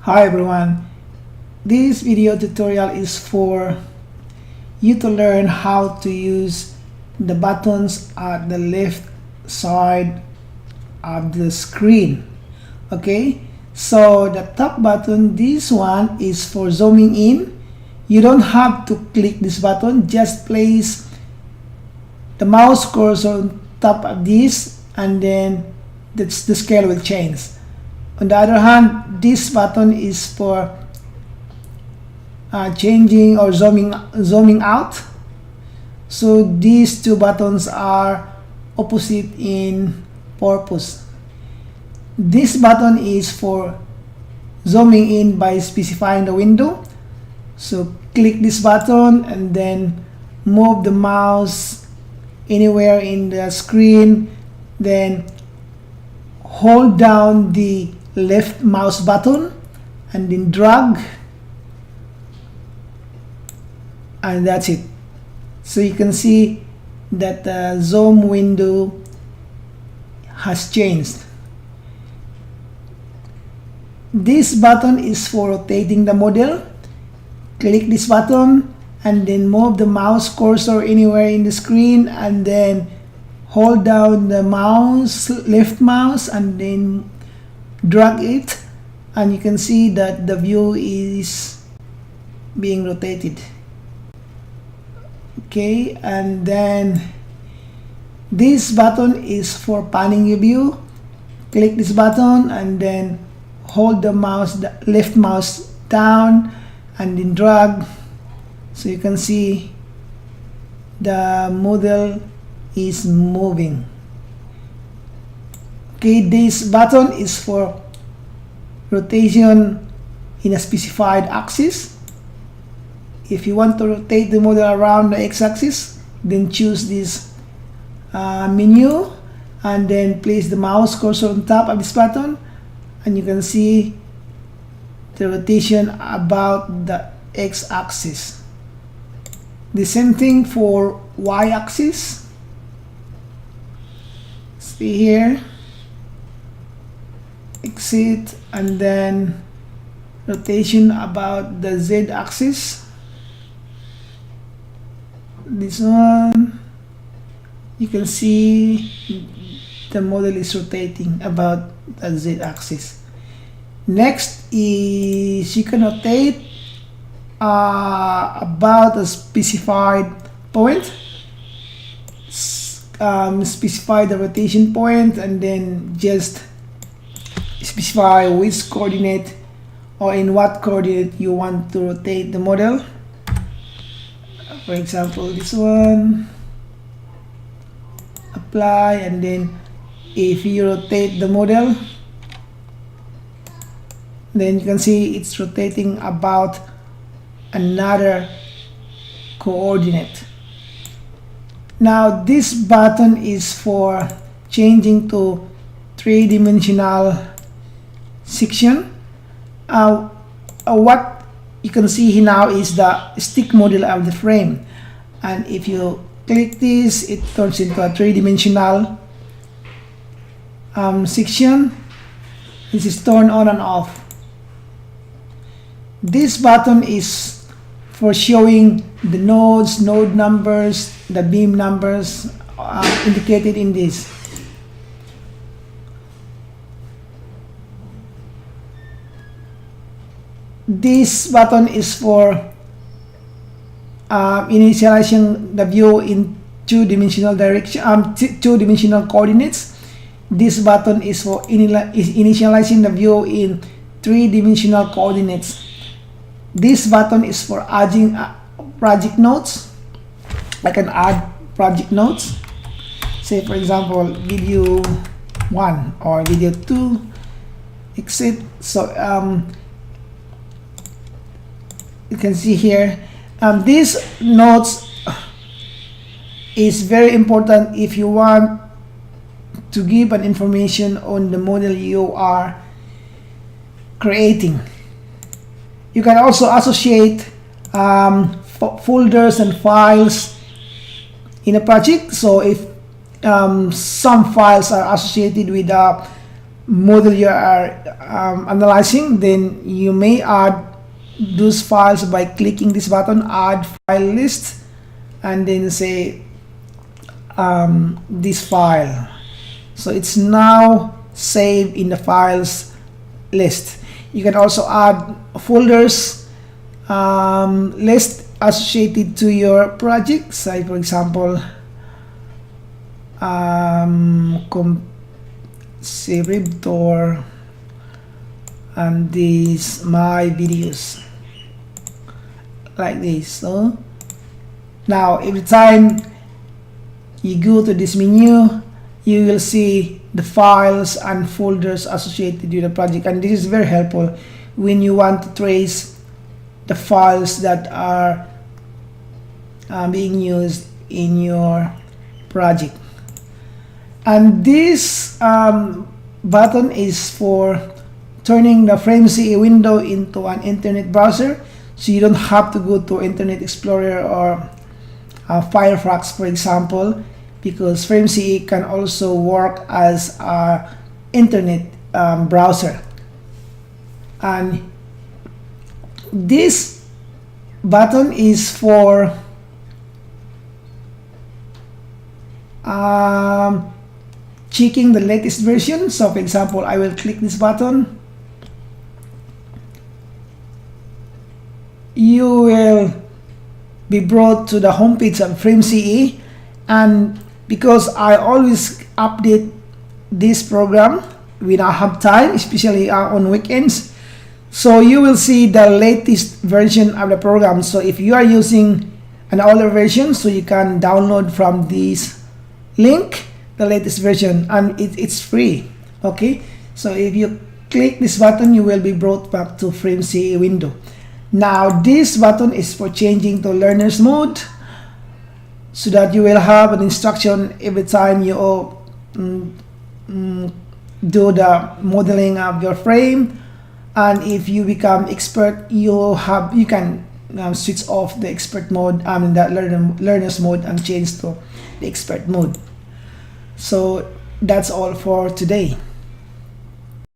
Hi everyone, this video tutorial is for you to learn how to use the buttons at the left side of the screen. Okay, so the top button, this one is for zooming in. You don't have to click this button, just place the mouse cursor on top of this and then the scale will change. On the other hand, this button is for changing or zooming out. So these two buttons are opposite in purpose. This button is for zooming in by specifying the window. So click this button and then move the mouse anywhere in the screen, then hold down the left mouse button and then drag, and that's it. So you can see that the zoom window has changed. This button is for rotating the model. Click this button and then move the mouse cursor anywhere in the screen and then hold down the left mouse and then drag it, and you can see that the view is being rotated. Okay, and then this button is for panning your view. Click this button and then hold the left mouse down and then drag, so you can see the model is moving. Okay, this button is for rotation in a specified axis. If you want to rotate the model around the x-axis, then choose this menu and then place the mouse cursor on top of this button, and you can see the rotation about the x-axis. The same thing for y-axis. See here, exit, and then rotation about the z-axis. This one, you can see the model is rotating about the z-axis. Next is you can rotate about a specified point. Specify the rotation point and then just specify which coordinate or in what coordinate you want to rotate the model. For example, this one, apply, and then if you rotate the model, then you can see it's rotating about another coordinate. Now this button is for changing to three-dimensional section. What you can see here now is the stick model of the frame, and if you click this, it turns into a three-dimensional section. This is turned on and off. This button is for showing the node numbers, the beam numbers indicated in this. This button is for initializing the view in two-dimensional direction, two-dimensional coordinates. This button is for initializing the view in three-dimensional coordinates. This button is for adding project nodes. I can add project nodes. Say for example, video 1 or video 2, exit. So you can see here, these nodes is very important if you want to give an information on the model you are creating. You can also associate folders and files in a project. So if some files are associated with model you are analyzing, then you may add those files by clicking this button, add file list, and then say this file. So it's now saved in the files list. You can also add folders list associated to your project. Say for example, say Ribtor and these my videos, like this. So now every time you go to this menu, you will see the files and folders associated with the project, and this is very helpful when you want to trace the files that are being used in your project. And this button is for turning the FrameCE window into an internet browser, so you don't have to go to Internet Explorer or Firefox, for example, because FrameCE can also work as an internet browser. And this button is for checking the latest version. So for example, I will click this button. You will be brought to the homepage of FrameCE, and because I always update this program when I have time, especially on weekends, so you will see the latest version of the program. So if you are using an older version, so you can download from this link the latest version, and it's free. Okay, so if you click this button, you will be brought back to FrameCE window. Now this button is for changing to learner's mode, so that you will have an instruction every time you do the modeling of your frame. And if you become expert, you can switch off the expert mode, the learner's mode, and change to the expert mode. So that's all for today.